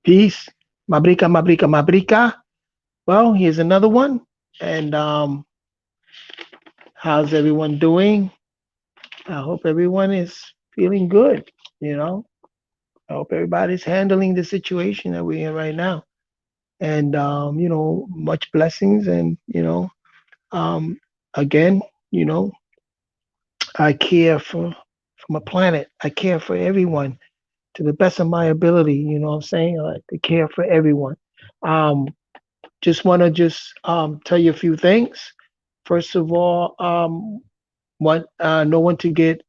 Peace. Mabrika, mabrika, mabrika. Well, here's another one. And how's everyone doing? I hope everyone is feeling good. You know, I hope everybody's handling the situation that we're in right now. And, much blessings. And, um, again, you know, I care for my planet. I care for everyone to the best of my ability. You know what I'm saying? I like to care for everyone. Um, just want to just tell you a few things. First of all, want no one to get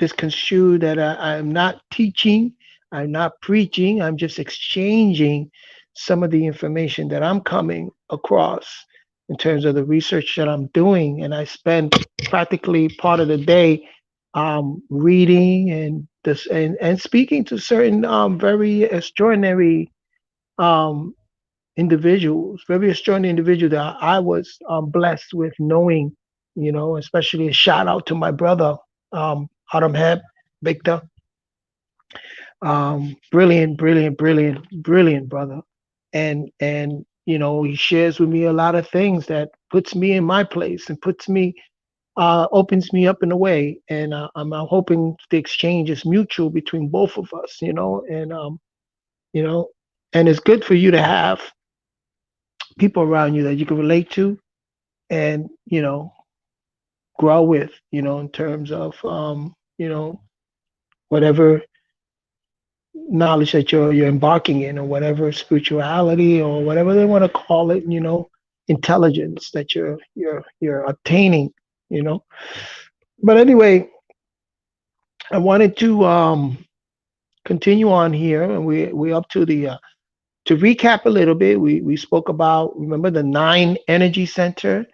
misconstrued that I'm not teaching, I'm not preaching, I'm just exchanging some of the information that I'm coming across in terms of the research that I'm doing. And I spend practically part of the day reading and speaking to certain very extraordinary um, individuals, very extraordinary individuals that I was blessed with knowing, especially a shout out to my brother, Adam Heb, Victor. Brilliant, brilliant, brilliant, brilliant brother. And he shares with me a lot of things that puts me in my place and opens me up in a way. And I'm hoping the exchange is mutual between both of us, you know, and it's good for you to have people around you that you can relate to and grow with, in terms of whatever knowledge that you're embarking in, or whatever spirituality, or whatever they want to call it, intelligence that you're obtaining, you know. But anyway, I wanted to continue on here, and we up to the to recap a little bit. We spoke about, remember, the 9 energy center,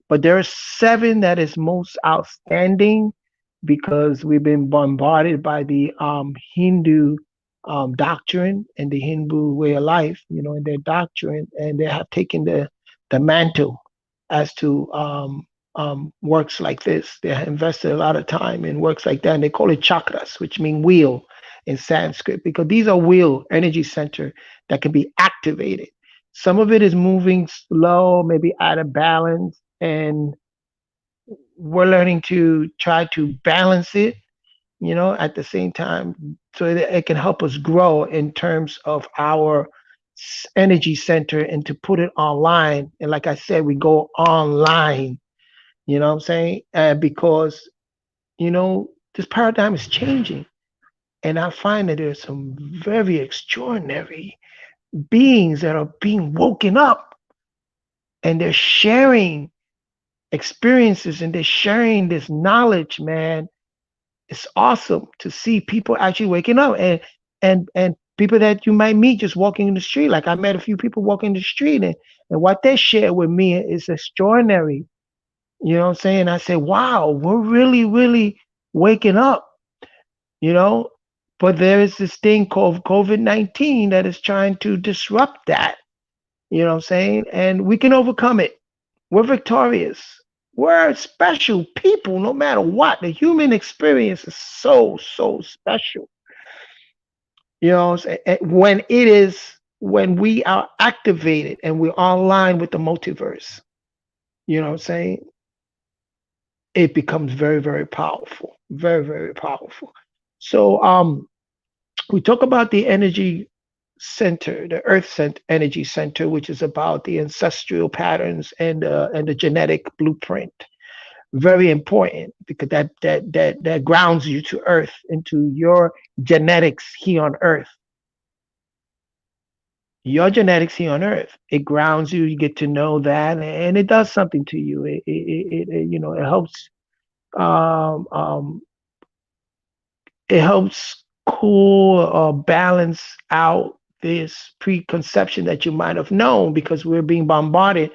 but there are 7 that is most outstanding because we've been bombarded by the Hindu doctrine and the Hindu way of life, in their doctrine, and they have taken the mantle as to works like this. They have invested a lot of time in works like that, and they call it chakras, which mean wheel in Sanskrit, because these are wheel energy center that can be activated. Some of it is moving slow, maybe out of balance, and we're learning to try to balance it, at the same time, so that it can help us grow in terms of our energy center and to put it online. And like I said, we go online, what I'm saying? Because, this paradigm is changing. And I find that there's some very extraordinary beings that are being woken up, and they're sharing experiences and they're sharing this knowledge, man. It's awesome to see people actually waking up, and people that you might meet just walking in the street. Like I met a few people walking the street, and what they share with me is extraordinary. You know what I'm saying? I say, wow, we're really, really waking up, you know. But there is this thing called COVID-19 that is trying to disrupt that. You know what I'm saying? And we can overcome it. We're victorious. We're special people no matter what. The human experience is so, so special. When we are activated and we're online with the multiverse, you know what I'm saying? It becomes very, very powerful. Very, very powerful. So we talk about the energy center, the Earth energy center, which is about the ancestral patterns and the genetic blueprint. Very important because that grounds you to Earth, into your genetics here on Earth. Your genetics here on Earth. It grounds you. You get to know that, and it does something to you. It helps. Um, um, it helps cool or balance out this preconception that you might have known, because we're being bombarded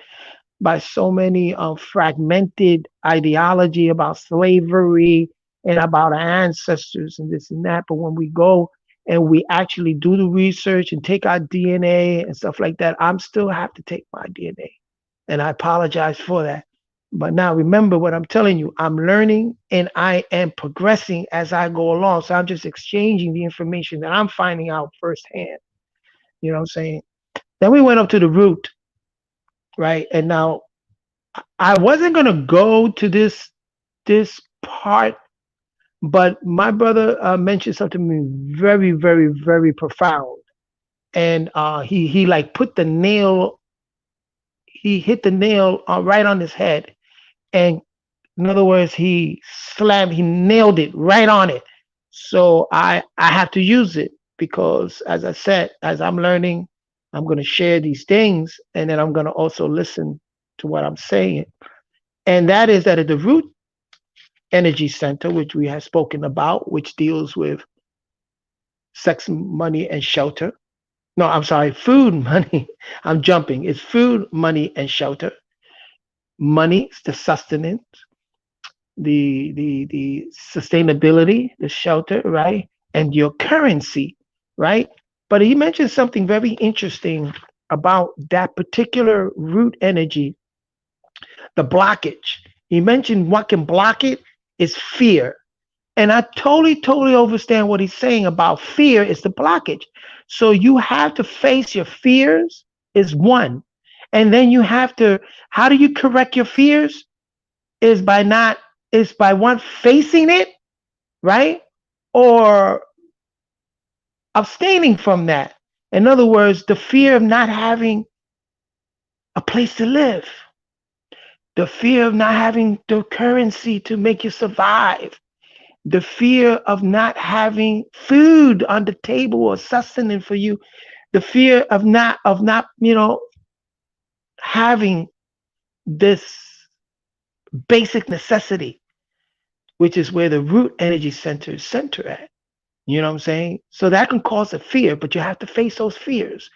by so many fragmented ideology about slavery and about our ancestors and this and that. But when we go and we actually do the research and take our DNA and stuff like that, I'm still have to take my DNA, and I apologize for that. But now remember what I'm telling you. I'm learning and I am progressing as I go along. So I'm just exchanging the information that I'm finding out firsthand. You know what I'm saying? Then we went up to the root, right? And now I wasn't gonna go to this part, but my brother mentioned something to me very, very, very profound. And he like put the nail, he hit the nail right on his head. And in other words, he nailed it right on it. So I have to use it because, as I said, as I'm learning, I'm going to share these things, and then I'm going to also listen to what I'm saying. And that is that at the root energy center, which we have spoken about, which deals with sex, money, and shelter. No, I'm sorry, food, money. I'm jumping. It's food, money, and shelter. Money, the sustenance, the sustainability, the shelter, right? And your currency, right? But he mentioned something very interesting about that particular root energy, the blockage. He mentioned what can block it is fear. And I totally, totally understand what he's saying about fear is the blockage. So you have to face your fears is one. And then you have to, how do you correct your fears? Is by not, is by one facing it, right? Or abstaining from that. In other words, the fear of not having a place to live, the fear of not having the currency to make you survive, the fear of not having food on the table or sustenance for you, the fear of not having this basic necessity, which is where the root energy center is center at. You know what I'm saying? So that can cause a fear, but you have to face those fears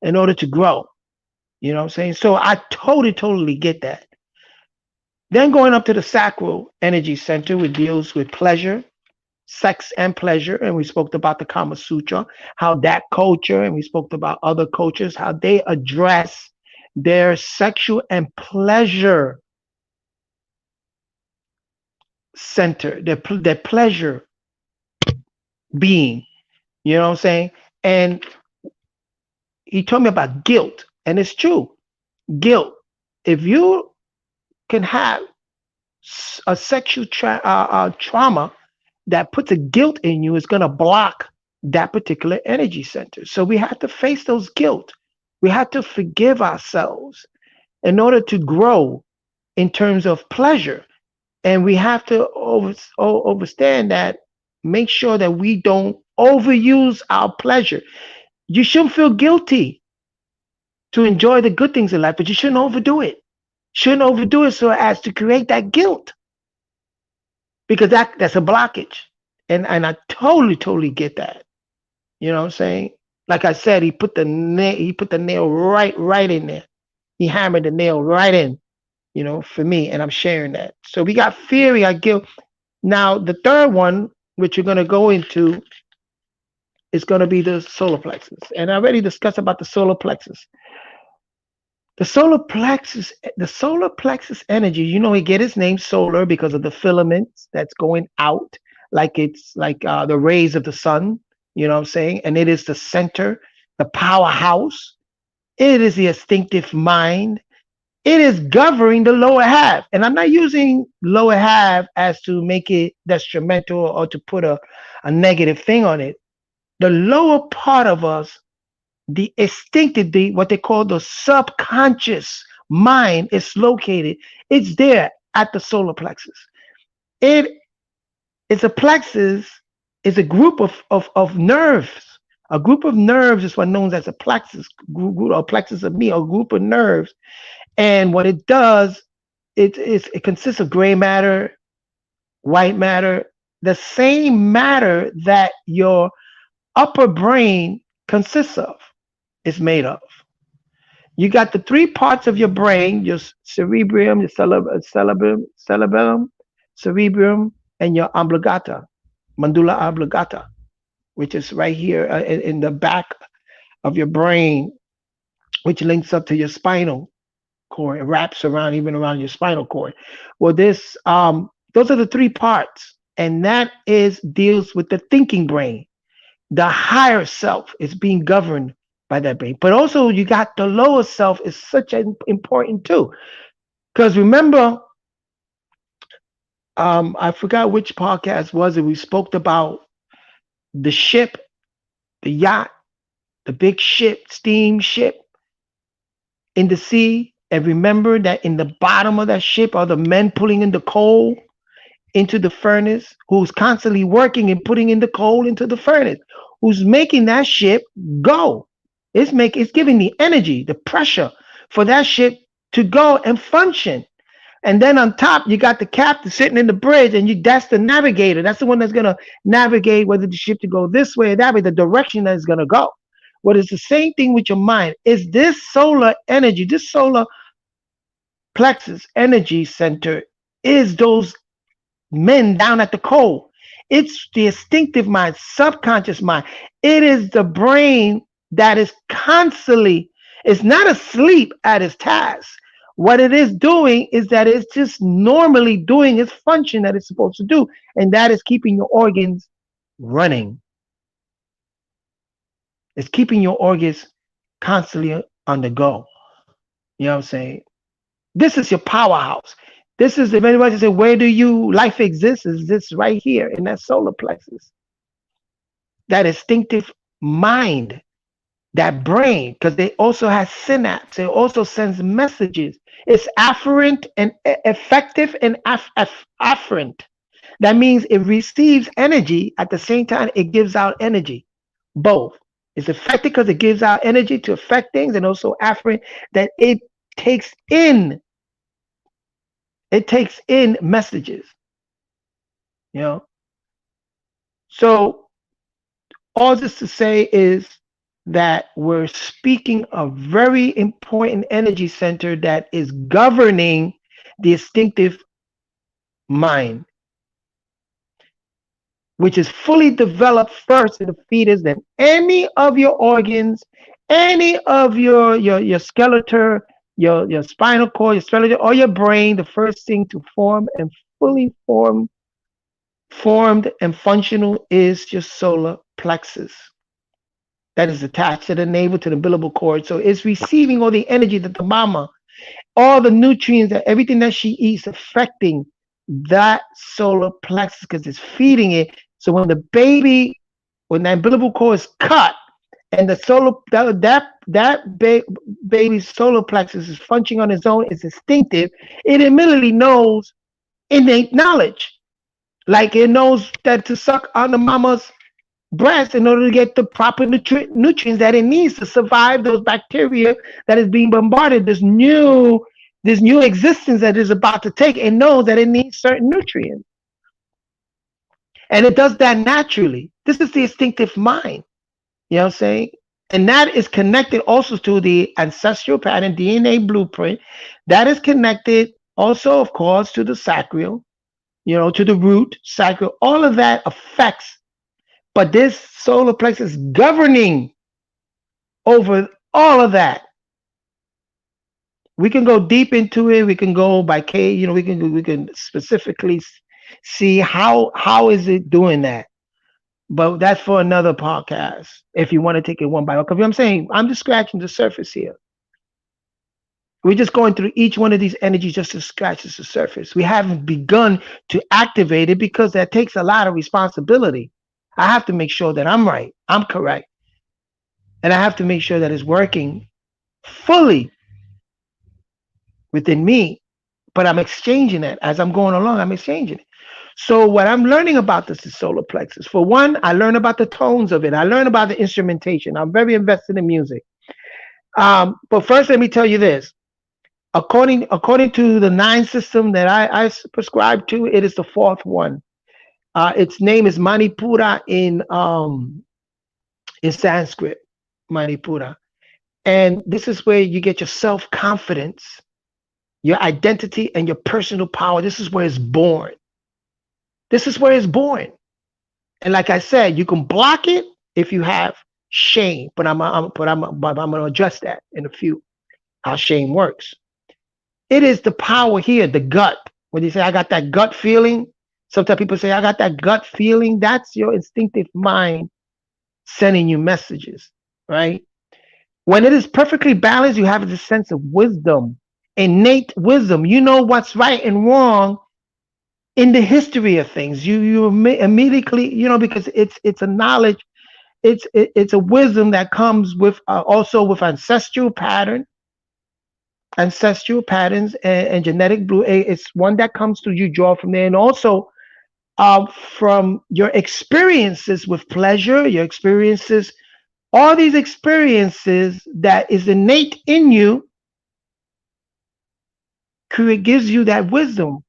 in order to grow. You know what I'm saying? So I totally, totally get that. Then going up to the sacral energy center, which deals with pleasure, sex and pleasure. And we spoke about the Kama Sutra, how that culture, and we spoke about other cultures, how they address their sexual and pleasure center, their pleasure being. You know what I'm saying? And he told me about guilt, and it's true. Guilt. If you can have a sexual trauma that puts a guilt in you, it's going to block that particular energy center. So we have to face those guilt. We have to forgive ourselves in order to grow in terms of pleasure. And we have to understand that, make sure that we don't overuse our pleasure. You shouldn't feel guilty to enjoy the good things in life, but you shouldn't overdo it. Shouldn't overdo it so as to create that guilt, because that's a blockage. And I totally, totally get that. You know what I'm saying? Like I said, he put the nail right in there. He hammered the nail right in, for me, and I'm sharing that. So we got fear, we got guilt. Now the third one, which you're gonna go into, is gonna be the solar plexus. And I already discussed about the solar plexus. The solar plexus energy, it get its name solar because of the filaments that's going out, like it's like the rays of the sun, you know what I'm saying? And it is the center, the powerhouse. It is the instinctive mind. It is governing the lower half. And I'm not using lower half as to make it detrimental or to put a negative thing on it. The lower part of us, the instinctive, what they call the subconscious mind, is located. It's there at the solar plexus. It is a plexus, is a group of nerves. A group of nerves is what known as a plexus, group or plexus of me, a group of nerves. And what it does, it consists of gray matter, white matter, the same matter that your upper brain consists of, is made of. You got the three parts of your brain: your cerebrum, your cerebrum, and your oblongata, medulla oblongata, which is right here in the back of your brain, which links up to your spinal cord. It wraps around, even around your spinal cord. Well, those are the three parts, and that is deals with the thinking brain. The higher self is being governed by that brain. But also you got the lower self is such an important too. Because remember, I forgot which podcast was it. We spoke about the ship, the yacht, the big ship, steamship in the sea. And remember that in the bottom of that ship are the men pulling in the coal into the furnace, who's constantly working and putting in the coal into the furnace, who's making that ship go. It's giving the energy, the pressure for that ship to go and function. And then on top, you got the captain sitting in the bridge, and that's the navigator. That's the one that's gonna navigate whether the ship to go this way or that way, the direction that it's gonna go. What is the same thing with your mind? Is this solar energy, this solar plexus energy center, is those men down at the coal. It's the instinctive mind, subconscious mind. It is the brain that is constantly, it's not asleep at its task. What it is doing is that it's just normally doing its function that it's supposed to do, and that is keeping your organs running. It's keeping your organs constantly on the go. You know what I'm saying? This is your powerhouse. This is, if anybody say, where do you life exist? Is this right here in that solar plexus? That instinctive mind, that brain, because they also has synapse. It also sends messages. It's afferent and effective and afferent. That means it receives energy at the same time it gives out energy. Both. It's effective because it gives out energy to affect things, and also afferent that takes in it takes in messages, you know. So all this to say is that we're speaking a very important energy center that is governing the instinctive mind, which is fully developed first in the fetus than any of your organs, any of your skeleton, your spinal cord, your skeleton, or your brain. The first thing to form and fully formed and functional is your solar plexus that is attached to the navel, to the umbilical cord. So it's receiving all the energy that the mama, all the nutrients, that everything that she eats, affecting that solar plexus because it's feeding it. So when when the umbilical cord is cut and the solar baby's solar plexus is functioning on its own, it's instinctive. It immediately knows innate knowledge, like it knows that to suck on the mama's breast in order to get the proper nutrients that it needs to survive those bacteria that is being bombarded, this new existence that is about to take. It knows that it needs certain nutrients, and it does that naturally. This is the instinctive mind, you know what I'm saying? And that is connected also to the ancestral pattern DNA blueprint. That is connected also, of course, to the sacral, you know, to the root sacral. All of that affects, but this solar plexus is governing over all of that. We can go deep into it. We can go by K. You know, we can specifically see how is it doing that. But that's for another podcast. If you want to take it one by one, because I'm saying I'm just scratching the surface here. We're just going through each one of these energies just to scratch the surface. We haven't begun to activate it because that takes a lot of responsibility. I have to make sure that I'm right, I'm correct, and I have to make sure that it's working fully within me. But I'm exchanging it as I'm going along. I'm exchanging it. So what I'm learning about this is solar plexus. For one, I learn about the tones of it. I learn about the instrumentation. I'm very invested in music. But first, let me tell you this. According to the 9 system that I prescribe to, it is the 4th one. Its name is Manipura in Sanskrit, Manipura. And this is where you get your self-confidence, your identity, and your personal power. This is where it's born. This is where it's born. And like I said, you can block it if you have shame, but I'm going to address that in a few, how shame works. It is the power here, the gut. When you say, I got that gut feeling, sometimes people say, I got that gut feeling. That's your instinctive mind sending you messages, right? When it is perfectly balanced, you have this sense of wisdom, innate wisdom. You know what's right and wrong in the history of things. Immediately, because it's a knowledge, it's a wisdom that comes with also with ancestral patterns and genetic blue. It's one that comes through, you draw from there, and also uh, from your experiences with pleasure, your experiences, all these experiences that is innate in you, gives you that wisdom,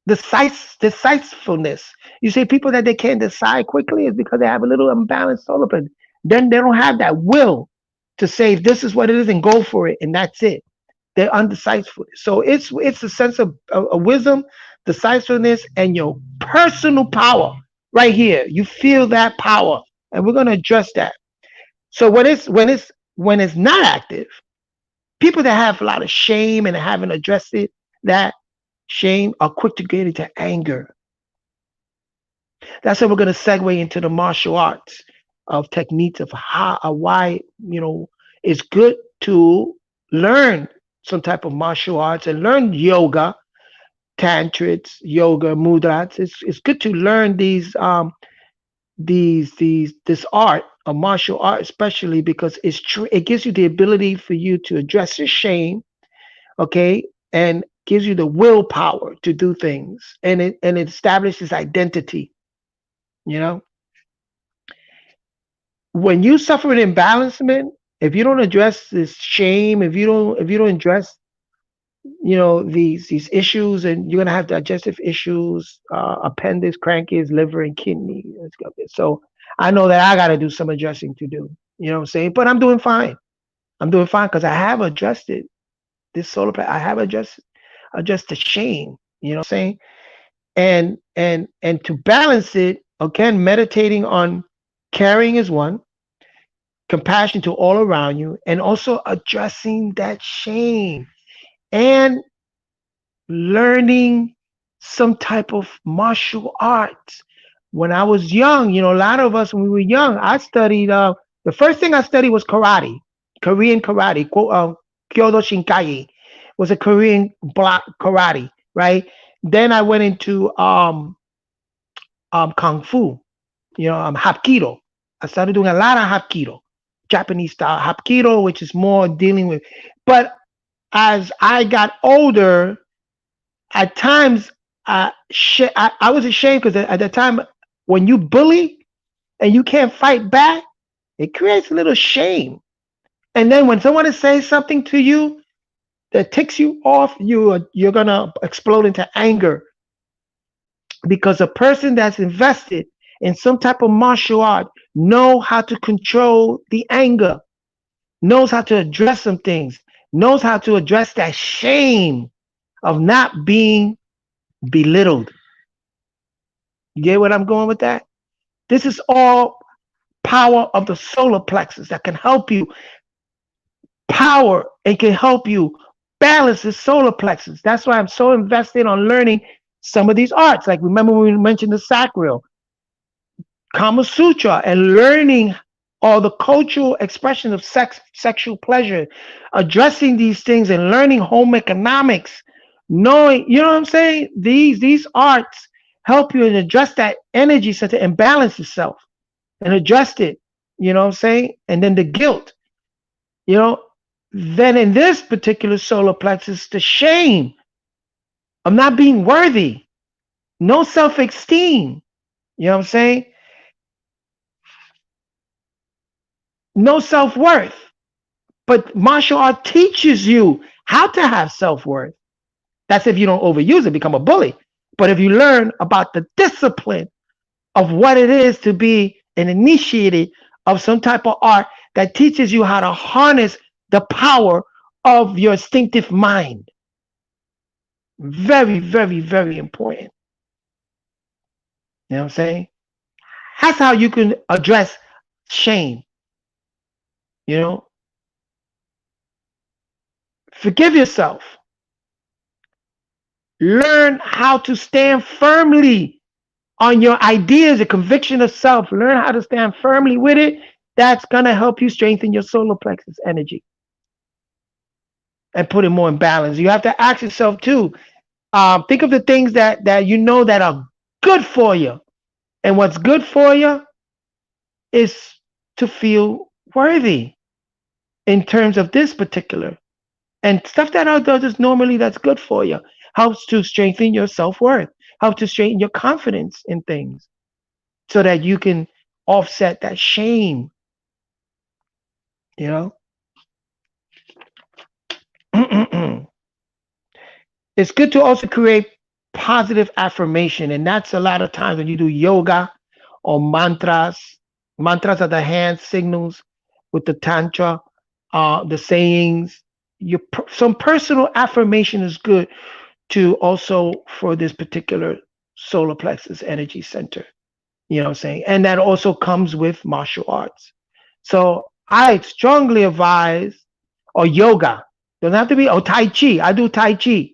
decisiveness. You say people that they can't decide quickly is because they have a little imbalanced solar plexus. Then they don't have that will to say this is what it is and go for it, and that's it. They're undecisive. So it's a sense of wisdom, decisiveness, and your personal power right here. You feel that power, and we're gonna address that. So when it's not active, people that have a lot of shame and haven't addressed it, that shame, are quick to get into anger. That's how we're going to segue into the martial arts of techniques of how or why it's good to learn some type of martial arts and learn yoga, tantrics, yoga, mudras. It's good to learn these this art, a martial art, especially because it gives you the ability for you to address your shame, okay, and gives you the willpower to do things, and it establishes identity. You know, when you suffer an imbalancement, if you don't address this shame, if you don't address these issues, and you're gonna have digestive issues, appendix, pancreas, liver, and kidney. So I know that I got to do some addressing to do. You know what I'm saying? But I'm doing fine. I'm doing fine because I have adjusted this solar plexus. I have adjust the shame. You know what I'm saying? And to balance it, again, meditating on caring is one, compassion to all around you, and also addressing that shame and learning some type of martial arts. When I was young, a lot of us when we were young, I studied. The first thing I studied was karate, Korean karate. Kyoto Shinkai was a Korean block karate, right? Then I went into kung fu, hapkido. I started doing a lot of hapkido, Japanese style hapkido, which is more dealing with. But as I got older, at times I was ashamed because at the time when you bully and you can't fight back, it creates a little shame. And then when someone says something to you that ticks you off, you're gonna explode into anger because a person that's invested in some type of martial art know how to control the anger, knows how to address some things, knows how to address that shame of not being belittled. You get what I'm going with that? This is all power of the solar plexus that can help you power and can help you balance the solar plexus. That's why I'm so invested on learning some of these arts. Like remember when we mentioned the sacral, Kama Sutra, and learning all the cultural expression of sexual pleasure, addressing these things and learning home economics, knowing, you know what I'm saying? These arts help you and address that energy center and balance itself and adjust it, you know what I'm saying? And then the guilt, you know, then in this particular solar plexus, the shame of not being worthy, no self-esteem, you know what I'm saying? No self-worth. But martial art teaches you how to have self-worth. That's if you don't overuse it, become a bully. But if you learn about the discipline of what it is to be an initiated of some type of art that teaches you how to harness the power of your instinctive mind. Very, very, very important. You know what I'm saying? That's how you can address shame. You know, forgive yourself. Learn how to stand firmly on your ideas, the conviction of self. Learn how to stand firmly with it That's gonna help you strengthen your solar plexus energy and put it more in balance. You have to ask yourself too. Think of the things that you know that are good for you, and what's good for you is to feel worthy in terms of this particular and stuff that others normally that's good for you helps to strengthen your self-worth, helps to strengthen your confidence in things so that you can offset that shame, you know. It's good to also create positive affirmation, and that's a lot of times when you do yoga or mantras. Mantras are the hand signals with the tantra, the sayings. Some personal affirmation is good to also for this particular solar plexus energy center. You know what I'm saying? And that also comes with martial arts. So I strongly advise, or yoga. Doesn't have to be, oh, Tai Chi. I do Tai Chi.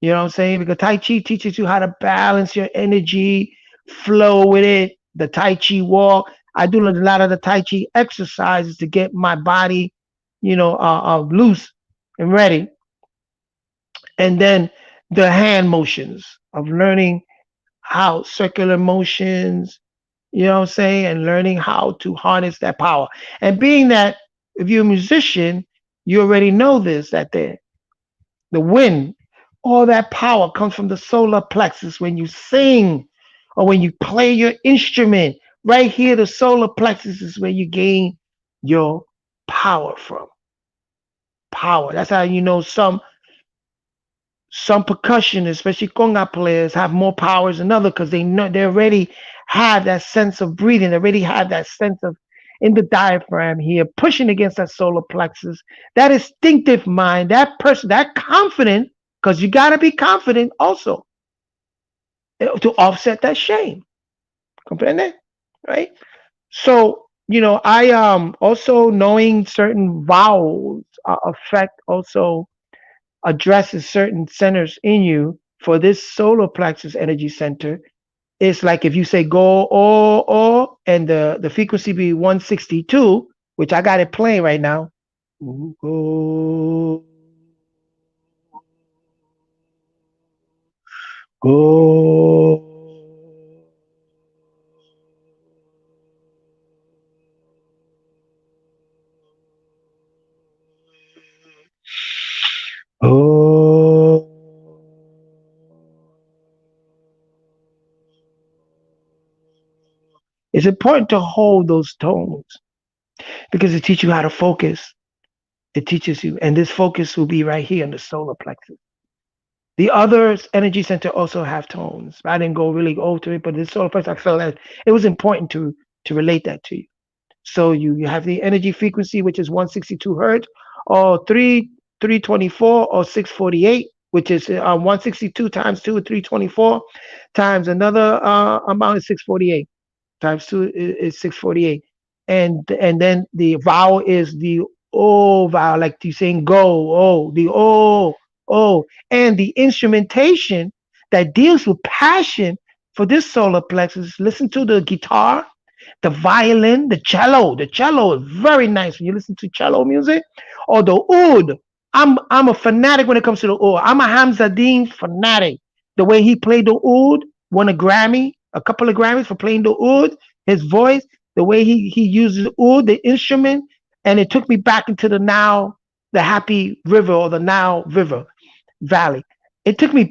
You know what I'm saying? Because Tai Chi teaches you how to balance your energy, flow with it, the Tai Chi walk. I do a lot of the Tai Chi exercises to get my body, loose and ready. And then the hand motions of learning how circular motions, you know what I'm saying, and learning how to harness that power. And being that if you're a musician, you already know this, that the wind, all that power comes from the solar plexus when you sing or when you play your instrument. Right here, the solar plexus is where you gain your power from. Power. That's how you know some percussion, especially conga players, have more powers than others because they know they already have that sense of breathing. They already have that sense of in the diaphragm here, pushing against that solar plexus. That instinctive mind, that person, that confident, because you got to be confident also to offset that shame. Comprende? Right? So, I also knowing certain vowels affect also addresses certain centers in you for this solar plexus energy center. It's like if you say go or and the frequency be 162, which I got it playing right now. Go, go. Oh, it's important to hold those tones because it teaches you how to focus. It teaches you, and this focus will be right here in the solar plexus. The other energy center also have tones. I didn't go really over it, but this solar plexus, I felt that it was important to relate that to you. So you have the energy frequency, which is 162 hertz, or 324 or 648, which is 162 times 2 is 324, times another amount is 648, times 2 is 648. And then the vowel is the O vowel, like you saying go, oh, the O, oh. And the instrumentation that deals with passion for this solar plexus, listen to the guitar, the violin, the cello. The cello is very nice when you listen to cello music. Or the oud. I'm a fanatic when it comes to the oud. I'm a Hamza Dean fanatic. The way he played the oud, won a Grammy, a couple of Grammys for playing the oud. His voice, the way he uses oud, the instrument, and it took me back into the Happy River or the Nile River Valley. It took me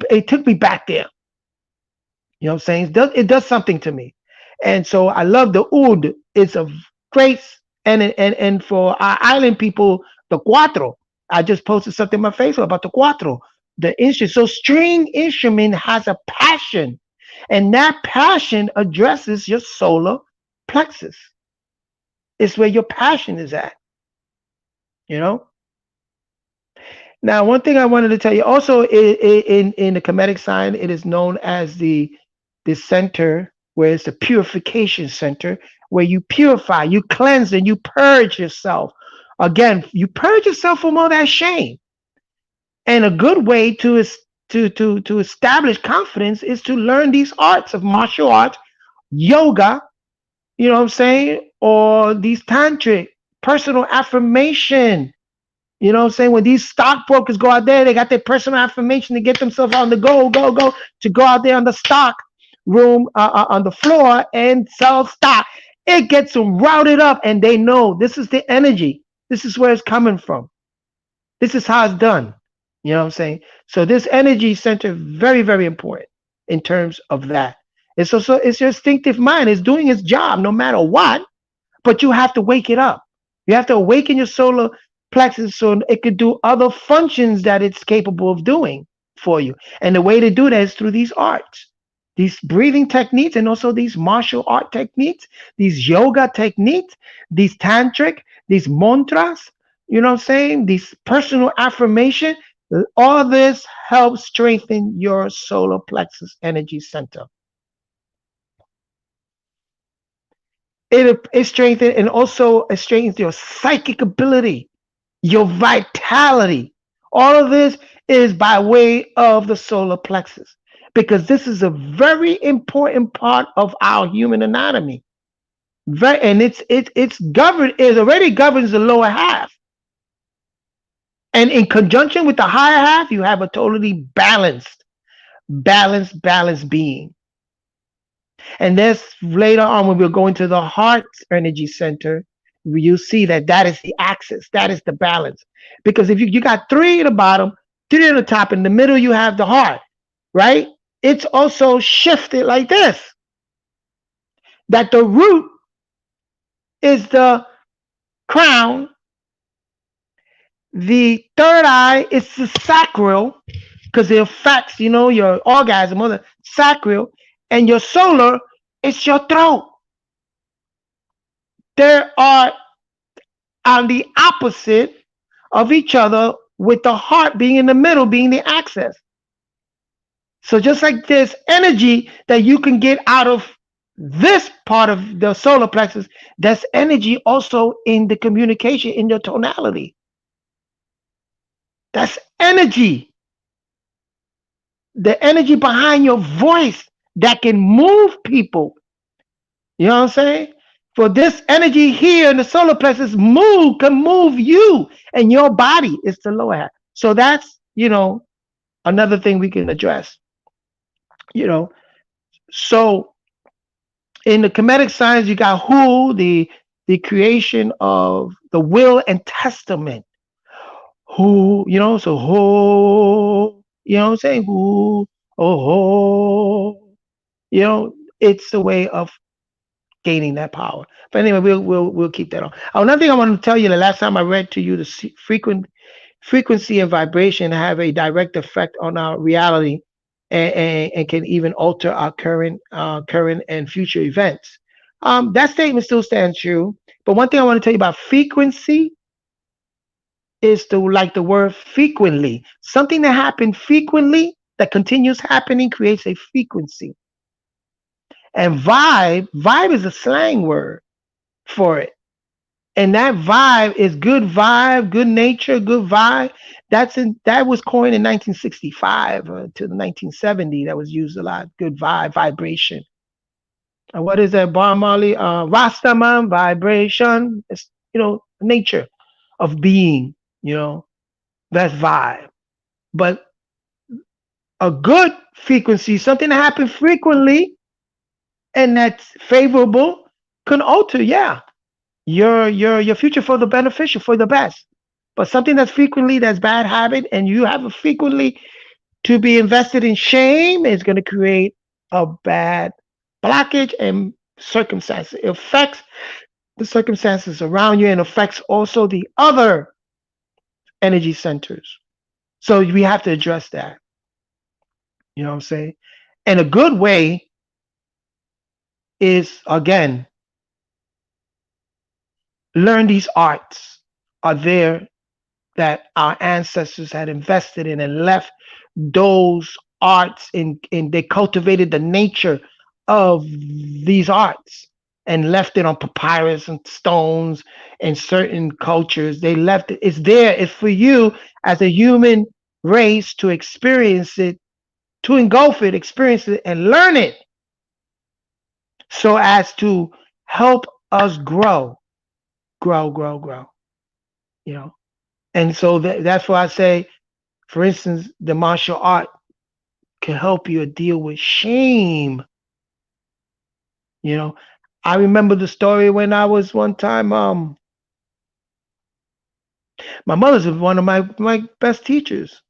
back there. You know what I'm saying? It does something to me. And so I love the oud. It's a great and for our island people, the cuatro. I just posted something on my Facebook about the cuatro, the instrument. So string instrument has a passion, and that passion addresses your solar plexus. It's where your passion is at. You know. Now, one thing I wanted to tell you also in the Kemetic sign, it is known as the center where it's the purification center where you purify, you cleanse, and you purge yourself. Again, you purge yourself from all that shame. And a good way to establish confidence is to learn these arts of martial arts, yoga, you know what I'm saying, or these tantric personal affirmation. You know what I'm saying? When these stockbrokers go out there, they got their personal affirmation to get themselves on the go, to go out there on the stock room, on the floor and sell stock. It gets them routed up and they know this is the energy. This is where it's coming from. This is how it's done. You know what I'm saying? So this energy center, very, very important in terms of that. It's also, it's your instinctive mind. It's doing its job no matter what, but you have to wake it up. You have to awaken your solar plexus so it could do other functions that it's capable of doing for you. And the way to do that is through these arts, these breathing techniques, and also these martial art techniques, these yoga techniques, these tantric, these mantras, you know what I'm saying? These personal affirmation. All this helps strengthen your solar plexus energy center. It strengthens, and also it strengthens your psychic ability, your vitality. All of this is by way of the solar plexus because this is a very important part of our human anatomy. And it's governed, it already governs the lower half. And in conjunction with the higher half, you have a totally balanced being. And this later on, when we're going to the heart energy center, you see that that is the axis, that is the balance. Because if you got three at the bottom, three at the top, in the middle, you have the heart, right? It's also shifted like this, that the root is the crown, the third eye is the sacral, because it affects, your orgasm or the sacral, and your solar is your throat. There are on the opposite of each other, with the heart being in the middle, being the axis. So just like there's energy that you can get out of this part of the solar plexus, there's energy also in the communication, in your tonality. That's energy. The energy behind your voice that can move people. You know what I'm saying? For this energy here in the solar plexus can move you, and your body is the lower half. So that's, another thing we can address. You know, so in the Kemetic science, you got who, the creation of the will and testament. Who, so who, what I'm saying? Who, oh, it's a way of gaining that power. But anyway, we'll keep that on. Another thing I want to tell you: the last time I read to you, the frequency and vibration have a direct effect on our reality, and can even alter our current and future events. That statement still stands true. But one thing I want to tell you about frequency is like the word frequently. Something that happened frequently, that continues happening, creates a frequency. And vibe is a slang word for it. And that vibe is good vibe, good nature, good vibe. That was coined in 1965 to 1970. That was used a lot. Good vibe, vibration. And what is that, Bar Marley? Rastaman, vibration. It's, nature of being, that's vibe. But a good frequency, something that happens frequently and that's favorable, can alter, your future for the beneficial, for the best. But something that's frequently, that's bad habit, and you have a frequently to be invested in shame, is going to create a bad blockage and circumstances. It affects the circumstances around you and affects also the other energy centers. So we have to address that. You know what I'm saying? And a good way is, again, learn these arts are there that our ancestors had invested in and left those arts in they cultivated the nature of these arts and left it on papyrus and stones and certain cultures. They left it. It's there. It's for you as a human race to experience it, to engulf it, experience it, and learn it, so as to help us grow, grow. You know, and so that's why I say, for instance, the martial art can help you deal with shame. You know, I remember the story when I was one time. My mother's one of my best teachers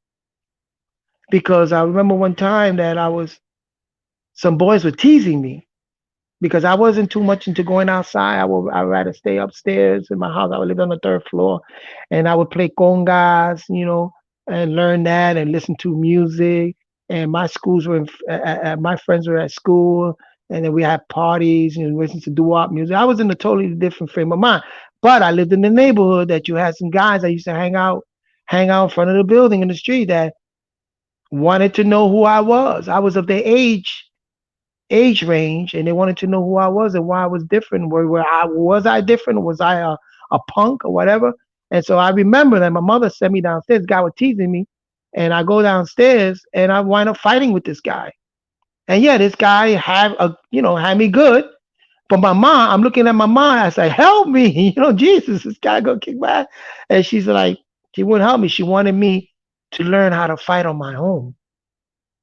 because I remember one time that some boys were teasing me because I wasn't too much into going outside. I'd rather stay upstairs in my house. I would live on the third floor, and I would play congas, and learn that and listen to music. And my schools were, my friends were at school, and then we had parties and listen to doo-wop music. I was in a totally different frame of mind, but I lived in the neighborhood that you had some guys that used to hang out in front of the building in the street that wanted to know who I was. I was of their age range, and they wanted to know who I was and why I was different. Where I different? Was I a punk or whatever? And so I remember that my mother sent me downstairs. The guy was teasing me, and I go downstairs and I wind up fighting with this guy. And yeah, this guy had me good. But my mom, I'm looking at my mom. I say, "Help me!" Jesus, this guy gonna kick my ass. And she's like, she wouldn't help me. She wanted me to learn how to fight on my own.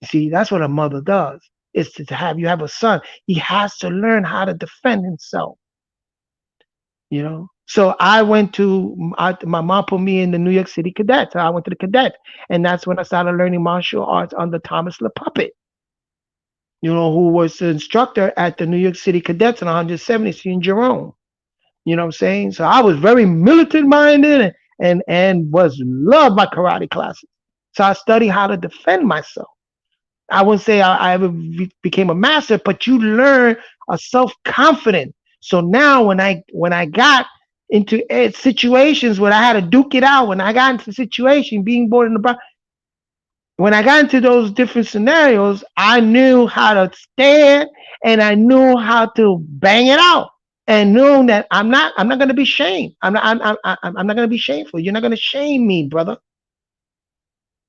See, that's what a mother does. Is to have you have a son. He has to learn how to defend himself. So I went to my mom put me in the New York City Cadets. So I went to the Cadets, and that's when I started learning martial arts under Thomas LePuppet. Who was the instructor at the New York City Cadets in 170th in Jerome. You know what I'm saying? So I was very militant minded and was loved my karate classes. So I studied how to defend myself. I wouldn't say I ever became a master, but you learn a self confidence. So now when I got into situations where I had to duke it out, when I got into the situation being born in the Bronx, when I got into those different scenarios, I knew how to stand and I knew how to bang it out, and knew that I'm not going to be shamed. I'm not going to be shameful. You're not going to shame me, brother.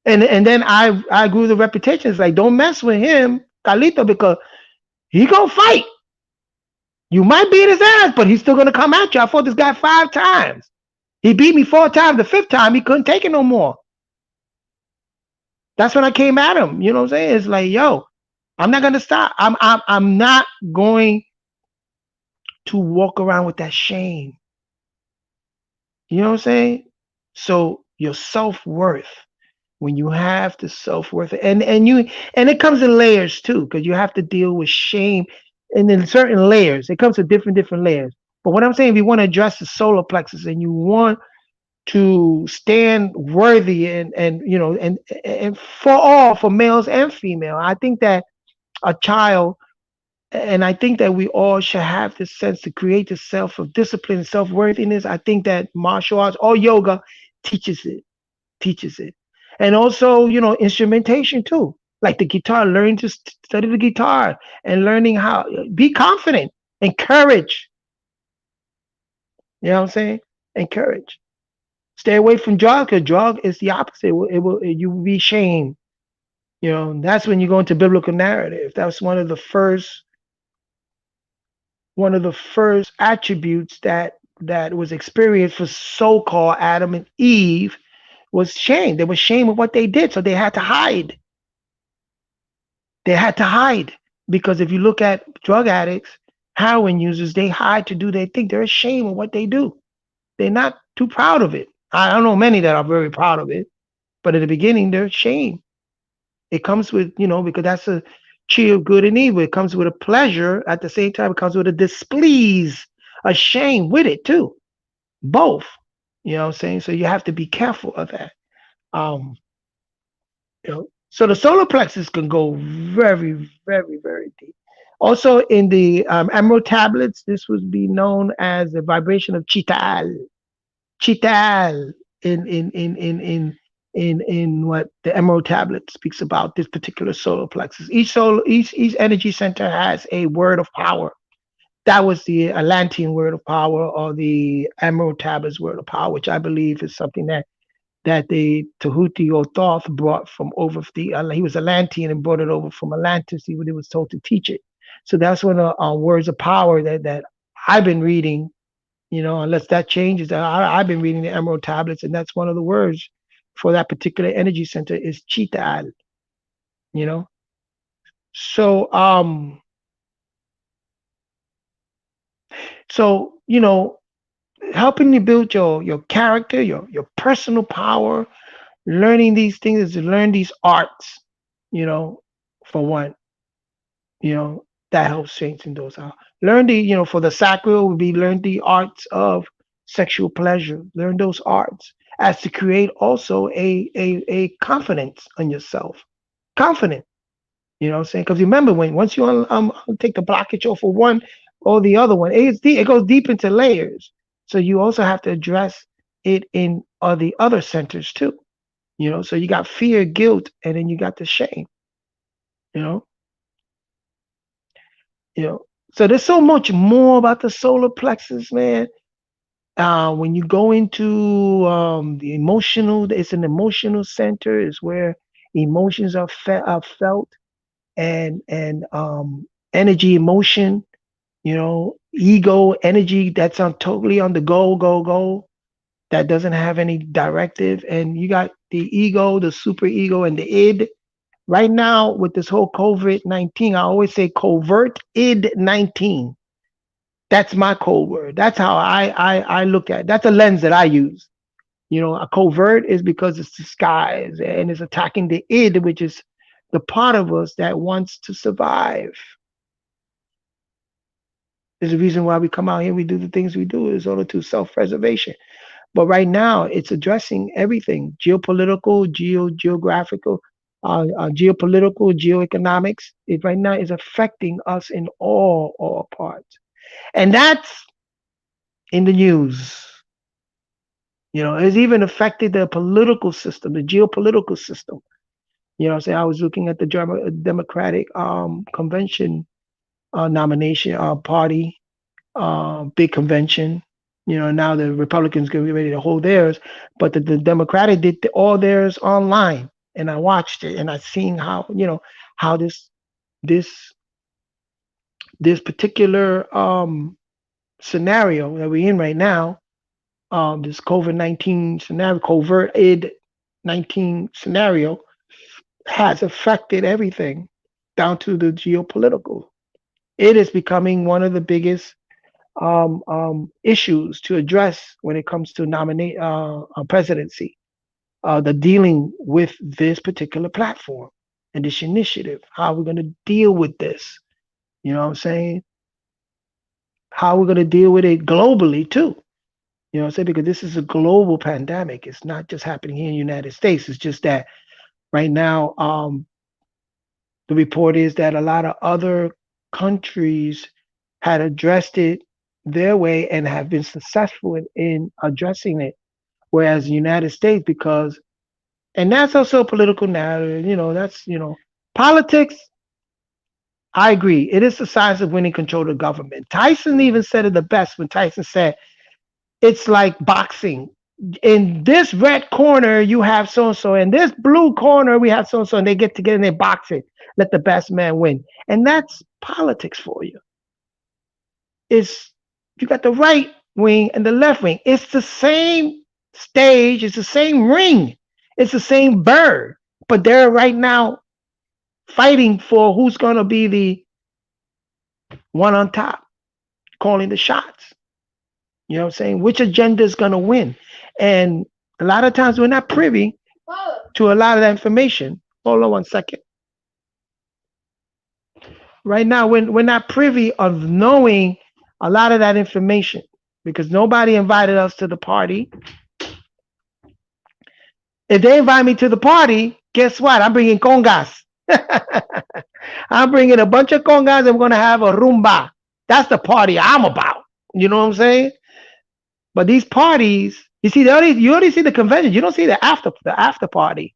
And then I grew the reputation. It's like, don't mess with him, Carlito, because he gonna fight. You might beat his ass, but he's still gonna come at you. I fought this guy 5 times. He beat me 4 times. The 5th time, he couldn't take it no more. That's when I came at him. You know what I'm saying? It's like, yo, I'm not gonna stop. I'm not going to walk around with that shame. You know what I'm saying? So your self-worth, when you have the self-worth, and it comes in layers too, because you have to deal with shame, and in certain layers it comes to different layers. But what I'm saying, if you want to address the solar plexus and you want to stand worthy, and for males and female, I think that a child, and I think that we all should have this sense to create this self of discipline and self-worthiness. I think that martial arts or yoga teaches it. And also, instrumentation too, like the guitar, learning to study the guitar and learning how be confident, encourage. You know what I'm saying? Encourage. Stay away from drugs, because drug is the opposite. You will be shamed. That's when you go into biblical narrative. That's one of the first attributes that was experienced for so-called Adam and Eve was shame. They were ashamed of what they did, so they had to hide. They had to hide, because if you look at drug addicts, heroin users, they hide to do their thing. They're ashamed of what they do. They're not too proud of it. I don't know many that are very proud of it, but at the beginning, they're ashamed. It comes with, because that's a tree of good and evil. It comes with a pleasure. At the same time, it comes with a displease, a shame with it too. Both. You know what I'm saying? So you have to be careful of that. Um, so the solar plexus can go very, very, very deep. Also, in the emerald tablets, this would be known as the vibration of chital. Chital in what the emerald tablet speaks about, this particular solar plexus. Each energy center has a word of power. That was the Atlantean word of power, or the emerald tablets word of power, which I believe is something that the Tahuti or Thoth brought from over he was Atlantean and brought it over from Atlantis. He was told to teach it. So that's one of the words of power that I've been reading, unless that changes. I've been reading the Emerald Tablets, and that's one of the words for that particular energy center is Chital, you know. So, so helping you build your character, your personal power, learning these things is to learn these arts, you know, for one, you know, that helps strengthen those out. Learn for the sacral would be learn the arts of sexual pleasure. Learn those arts as to create also a confidence on yourself. Confident, you know what I'm saying? Because remember, when once you take the blockage off of one or the other one, it goes deep into layers. So you also have to address it in the other centers too. So you got fear, guilt, and then you got the shame. You know, you know. So there's so much more about the solar plexus, man. When you go into the emotional, it's an emotional center. Is where emotions are felt, and energy, emotion. Ego, energy that's on totally on the go, go, go. That doesn't have any directive, and you got the ego, the super ego, and the id. Right now, with this whole COVID-19, I always say covert id 19. That's my code word. That's how I look at it. That's a lens that I use. A covert is because it's disguised and it's attacking the id, which is the part of us that wants to survive. There's a reason why we come out here, we do the things we do, is order to self-preservation. But right now, it's addressing everything: geopolitical, geographical, geopolitical, geoeconomics. It right now is affecting us in all parts, and that's in the news. It's even affected the political system, the geopolitical system. Say I was looking at the Democratic convention nomination party, big convention. Now the Republicans getting ready to hold theirs, but the Democratic did all theirs online, and I watched it, and I seen how this this particular scenario that we're in right now, this COVID-19 scenario, covert id 19 scenario, has affected everything down to the geopolitical. It is becoming one of the biggest issues to address when it comes to nominate a presidency. The dealing with this particular platform and this initiative. How we're going to deal with this? You know what I'm saying? How we're going to deal with it globally too? You know what I'm saying? Because this is a global pandemic. It's not just happening here in the United States. It's just that right now, the report is that a lot of other countries had addressed it their way and have been successful in addressing it. Whereas the United States, and that's also a political narrative, politics. I agree. It is the science of winning control of the government. Tyson even said it the best when Tyson said, it's like boxing. In this red corner, you have so and so. In this blue corner, we have so and so, and they get together and they box it. Let the best man win. And that's politics for you. It's you got the right wing and the left wing. It's the same stage, it's the same ring, it's the same bird, but they're right now fighting for who's gonna be the one on top, calling the shots. You know what I'm saying? Which agenda is gonna win? And a lot of times we're not privy to a lot of that information. Hold on one second. Right now, we're not privy of knowing a lot of that information because nobody invited us to the party. If they invite me to the party, guess what? I'm bringing congas. I'm bringing a bunch of congas and we're going to have a rumba. That's the party I'm about. You know what I'm saying? But these parties, you already see the convention. You don't see the after party.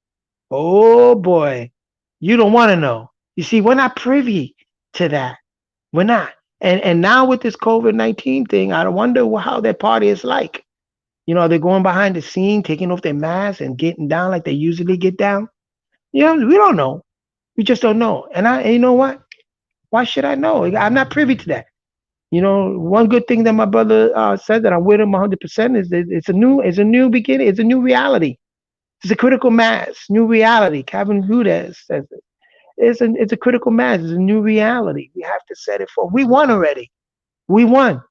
Oh boy, you don't want to know. You see, we're not privy to that. We're not. And now with this COVID-19 thing, I wonder how that party is like. They're going behind the scene, taking off their masks and getting down like they usually get down. We don't know. We just don't know. And you know what? Why should I know? I'm not privy to that. One good thing that my brother said that I'm with him 100% is that it's a new beginning. It's a new reality. It's a critical mass, new reality. Kevin Hudez says it. It's a critical mass. It's a new reality. We have to set it for. We won already. We won.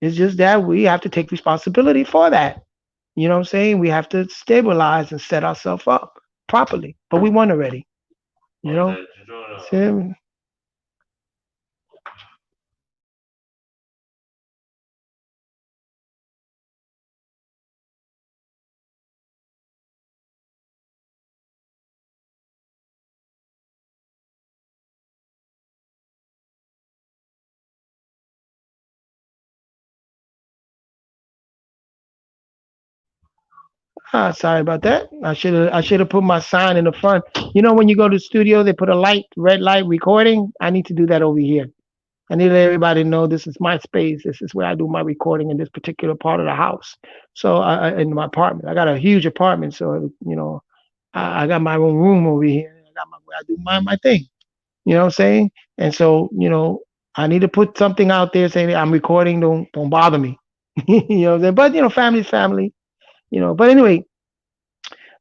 It's just that we have to take responsibility for that. You know what I'm saying? We have to stabilize and set ourselves up properly. But we won already. You know? So, sorry about that. I should have put my sign in the front. When you go to the studio, they put a light, red light recording. I need to do that over here. I need to let everybody know this is my space. This is where I do my recording in this particular part of the house. So, in my apartment, I got a huge apartment. So, I got my own room over here. I got where I do my thing. You know what I'm saying? And so, I need to put something out there saying I'm recording. Don't bother me. You know what I'm saying? But family's family. But anyway,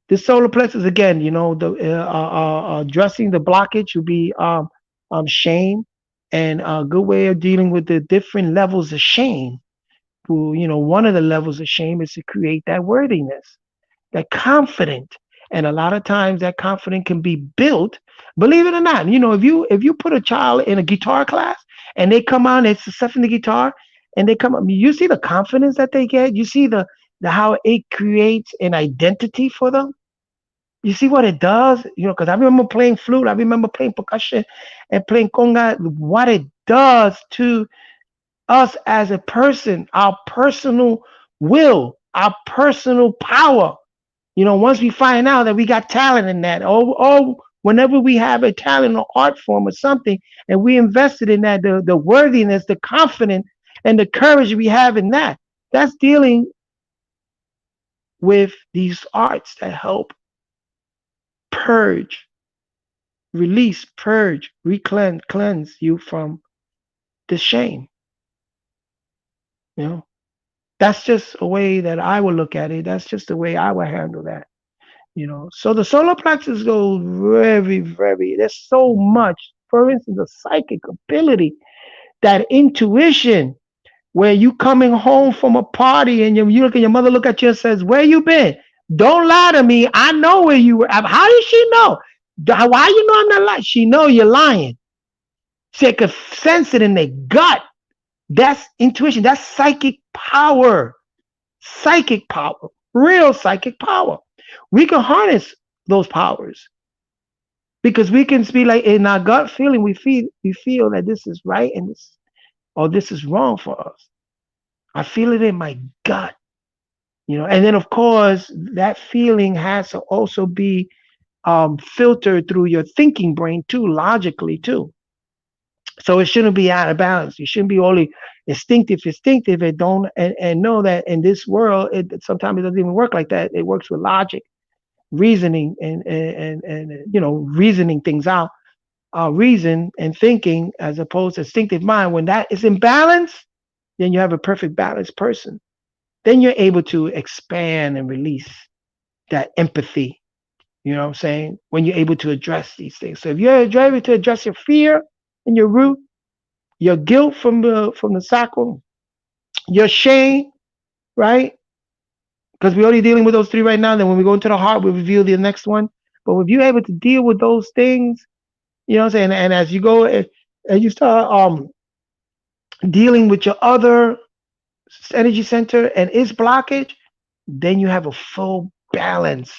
the solar plexus again. The addressing the blockage will be shame, and a good way of dealing with the different levels of shame. One of the levels of shame is to create that worthiness, that confident. And a lot of times that confidence can be built, believe it or not. If you put a child in a guitar class and they come out and it's stuff in the guitar and they come up, you see the confidence that they get. You see the how it creates an identity for them. You see what it does. Because I remember playing flute, I remember playing percussion and playing conga. What it does to us as a person, our personal will, our personal power. Once we find out that we got talent in that, or whenever we have a talent or art form or something, and we invested in that, the worthiness, the confidence, and the courage we have in that, that's dealing with these arts that help purge, release, purge, recleanse, cleanse you from the shame. You know, that's just a way that I would look at it. That's just the way I would handle that. So the solar plexus goes very, very, there's so much. For instance, the psychic ability, that intuition, where you coming home from a party and you look at your mother, look at you and says, "Where you been? Don't lie to me. I know where you were." How does she know? Why you know I'm not lying? She know you're lying. She could sense it in their gut. That's intuition. That's psychic power. Psychic power. Real psychic power. We can harness those powers because we can be like in our gut feeling. We feel that this is right and this is wrong for us. I feel it in my gut. And then of course that feeling has to also be filtered through your thinking brain too, logically too. So it shouldn't be out of balance. You shouldn't be only instinctive, and don't and know that in this world, sometimes it doesn't even work like that. It works with logic, reasoning, and reasoning things out, reason and thinking, as opposed to instinctive mind. When that is in balance, then you have a perfect balanced person. Then you're able to expand and release that empathy. You know what I'm saying? When you're able to address these things. So if you're able to address your fear and your root, your guilt from the sacral, your shame, right? Because we're only dealing with those three right now. Then when we go into the heart, we reveal the next one. But if you're able to deal with those things, you know what I'm saying? And as you go and you start dealing with your other energy center and its blockage, then you have a full balance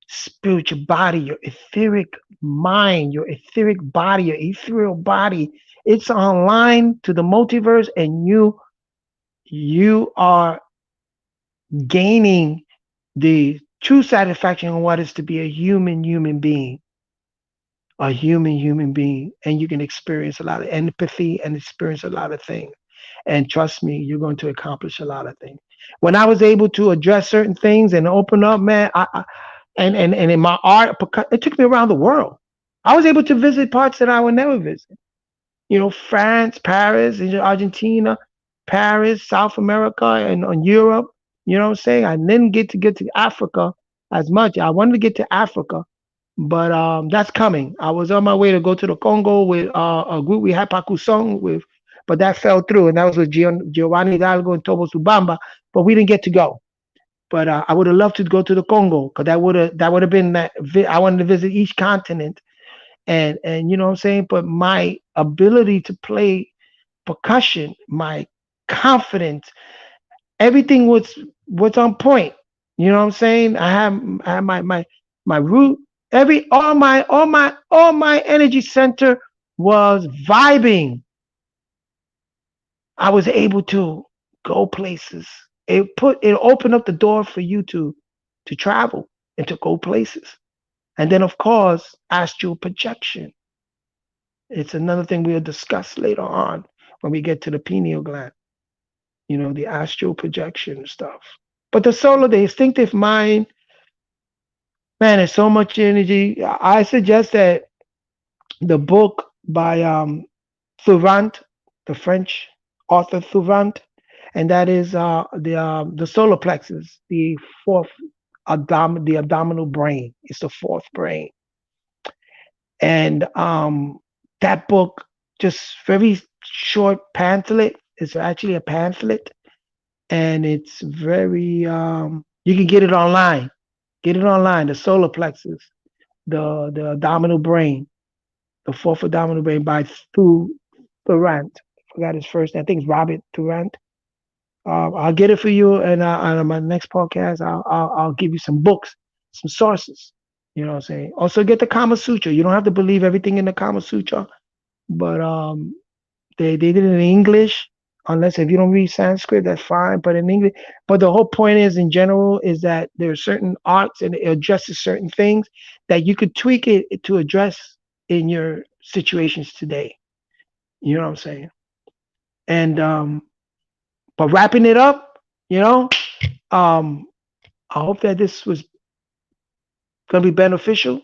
spiritual body, your etheric mind, your etheric body, your ethereal body. It's online to the multiverse, and you are gaining the true satisfaction on what is to be a human being, human being, and you can experience a lot of empathy and experience a lot of things. And trust me, you're going to accomplish a lot of things. When I was able to address certain things and open up, man, and in my art, it took me around the world. I was able to visit parts that I would never visit. France, Paris, Argentina, Paris, South America, and on Europe. You know what I'm saying? I didn't get to Africa as much. I wanted to get to Africa, but that's coming. I was on my way to go to the Congo with a group we had Pakusong with, but that fell through, and that was with Giovanni Hidalgo and Tobo Subamba, but we didn't get to go. But I would have loved to go to the Congo because that would have been that. I wanted to visit each continent, and you know what I'm saying. But my ability to play percussion, my confidence, everything was on point. You know what I'm saying? I have my root, every all my energy center was vibing. I was able to go places. It opened up the door for you to travel and to go places. And then of course astral projection. It's another thing we'll discuss later on when we get to the pineal gland. The astral projection stuff. But the solar, the instinctive mind, man, there's so much energy. I suggest that the book by Thourant, the French author Thourant, and that is the solar plexus, the fourth the abdominal brain. It's the fourth brain, and that book, just very short pamphlet. It's actually a pamphlet, and it's very you can get it online. Get it online. The solar plexus, the abdominal brain, the fourth abdominal brain by Thourant. Forgot his first name. I think it's Robert Thourant. I'll get it for you, and on my next podcast, I'll give you some books, some sources. You know what I'm saying? Also, get the Kama Sutra. You don't have to believe everything in the Kama Sutra, but they did it in English. Unless if you don't read Sanskrit, that's fine. But in English, but the whole point is, in general, is that there are certain arts and it addresses certain things that you could tweak it to address in your situations today. You know what I'm saying? And but wrapping it up, you know, um, I hope that this was going to be beneficial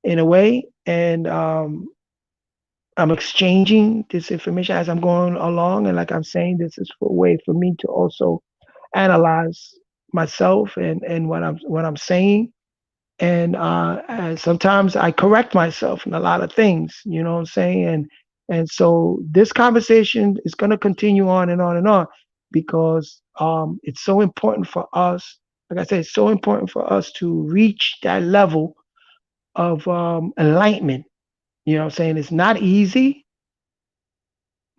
in a way, and I'm exchanging this information as I'm going along, and like I'm saying, this is a way for me to also analyze myself and what I'm saying, and sometimes I correct myself in a lot of things. You know what I'm saying? And so this conversation is going to continue on and on and on because it's so important for us. Like I said, it's so important for us to reach that level of enlightenment. You know what I'm saying? It's not easy,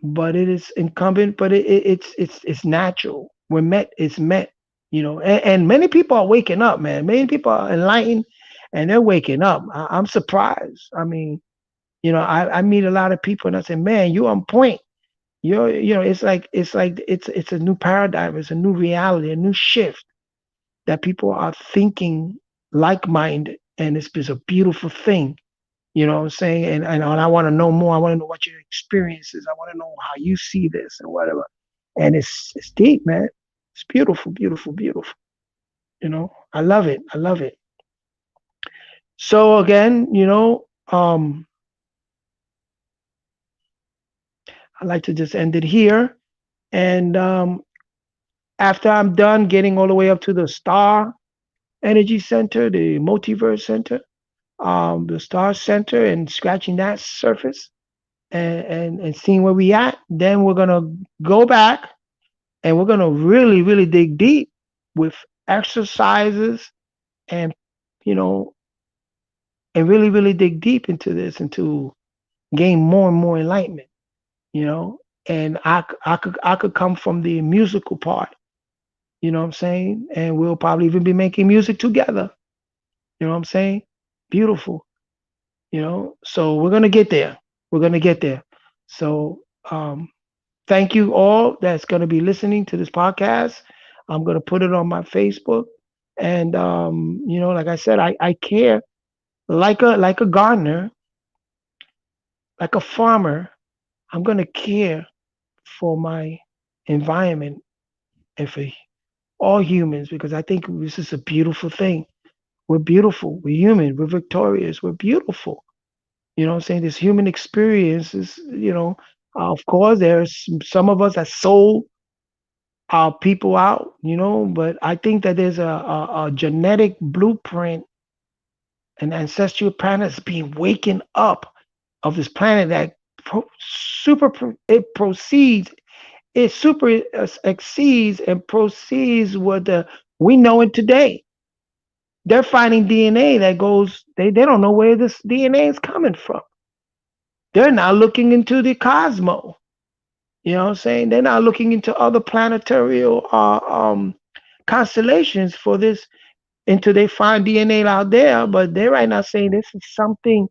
but it is incumbent, but it's natural. It's met, and many people are waking up, man. Many people are enlightened and they're waking up. I'm surprised. I mean, I meet a lot of people and I say, man, you on point. It's a new paradigm, it's a new reality, a new shift that people are thinking like minded, and it's a beautiful thing. You know what I'm saying? And I want to know more. I want to know what your experience is. I want to know how you see this and whatever. And it's deep, man. It's beautiful, beautiful, beautiful. I love it. I love it. So again, I like to just end it here. And after I'm done getting all the way up to the star energy center, the multiverse center, the star center, and scratching that surface, and seeing where we at, then we're gonna go back and we're gonna really, really dig deep with exercises, and you know, and really, really dig deep into this and to gain more and more enlightenment. You know, and I could come from the musical part. You know what I'm saying? And we'll probably even be making music together. You know what I'm saying? Beautiful. So we're gonna get there. We're gonna get there. So thank you all that's gonna be listening to this podcast. I'm gonna put it on my Facebook, and like I said, I care like a gardener, like a farmer. I'm gonna care for my environment and for all humans because I think this is a beautiful thing. We're beautiful. We're human. We're victorious. We're beautiful. You know what I'm saying? This human experience is. Of course, there's some of us that sold our people out, but I think that there's a genetic blueprint, an ancestral planet that's being waken up of this planet that it proceeds, it super exceeds and proceeds what we know it today. They're finding DNA that goes, they don't know where this DNA is coming from. They're now looking into the cosmos. You know what I'm saying? They're now looking into other planetary constellations for this until they find DNA out there. But they're right now saying this is something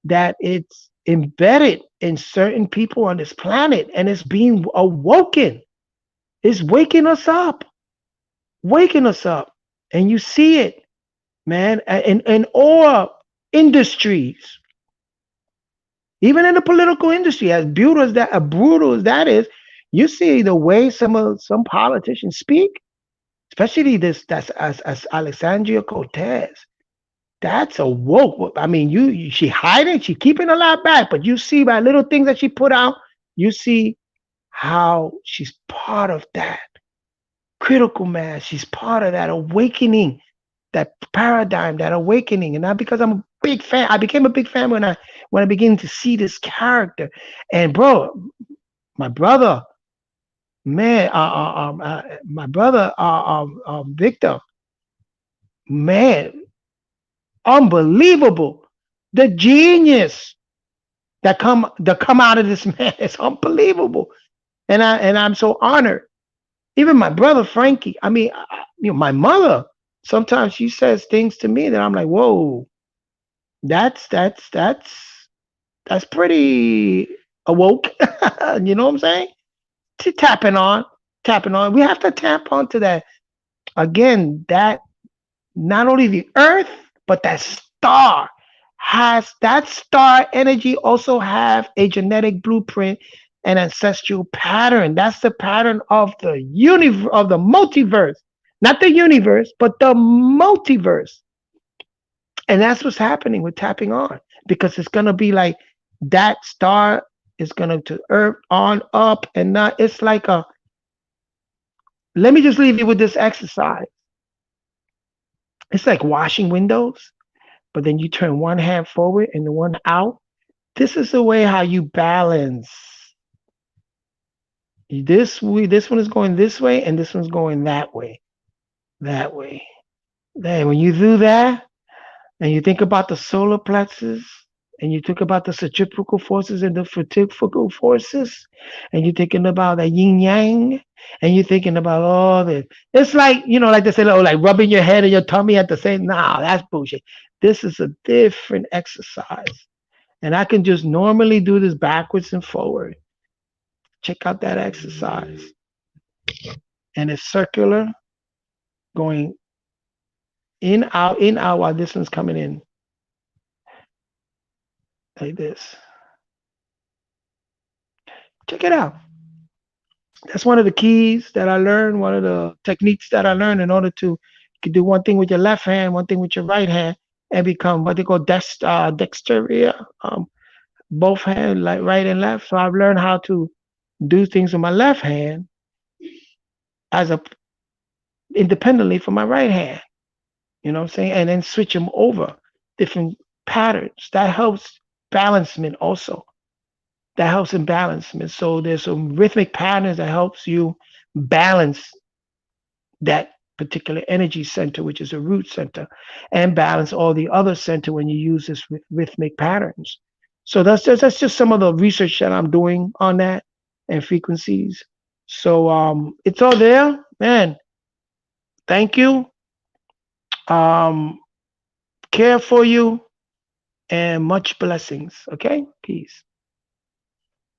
that it's embedded in certain people on this planet and it's being awoken. It's waking us up. And you see it, man, in all industries, even in the political industry, brutal as that is, you see the way some politicians speak, especially this that's as Alexandria Cortez. That's a woke. I mean, she hiding, she keeping a lot back, but you see by little things that she put out, you see how she's part of that critical mass. She's part of that awakening, that paradigm, that awakening. And not because I'm a big fan. I became a big fan when I began to see this character. And bro, my brother, man, my brother, Victor, man, unbelievable. The genius that come out of this man is unbelievable. And I'm so honored. Even my brother Frankie. I mean, my mother. Sometimes she says things to me that I'm like, whoa, that's pretty awoke. You know what I'm saying? Tapping on, tapping on. We have to tap onto that again. That not only the Earth, but that star has that star energy also have a genetic blueprint and ancestral pattern. That's the pattern of the multiverse, not the universe, but the multiverse. And that's what's happening with tapping on because it's gonna be like that star is gonna to Earth on up and not. It's like a. Let me just leave you with this exercise. It's like washing windows, but then you turn one hand forward and the one out. This is the way how you balance. This one is going this way, and this one's going that way, that way. Then when you do that, and you think about the solar plexus, and you think about the centrifugal forces and the centrifugal forces, and you're thinking about the yin yang, and you're thinking about all this. It's like like they say, oh, like rubbing your head and your tummy at the same. Nah, that's bullshit. This is a different exercise. And I can just normally do this backwards and forward. Check out that exercise. And it's circular, going in, out, while this one's coming in like this. Check it out. That's one of the keys that I learned, one of the techniques that I learned in order to you can do one thing with your left hand, one thing with your right hand, and become what they call dexteria, both hand, like right and left. So I've learned how to do things with my left hand as a independently from my right hand. You know what I'm saying? And then switch them over different patterns. That helps balancement also. That helps in balancement. So there's some rhythmic patterns that helps you balance that particular energy center, which is a root center, and balance all the other center when you use this rhythmic patterns. So that's just some of the research that I'm doing on that and frequencies. So it's all there, man. Thank you. Um, care for you and much blessings. Okay, peace.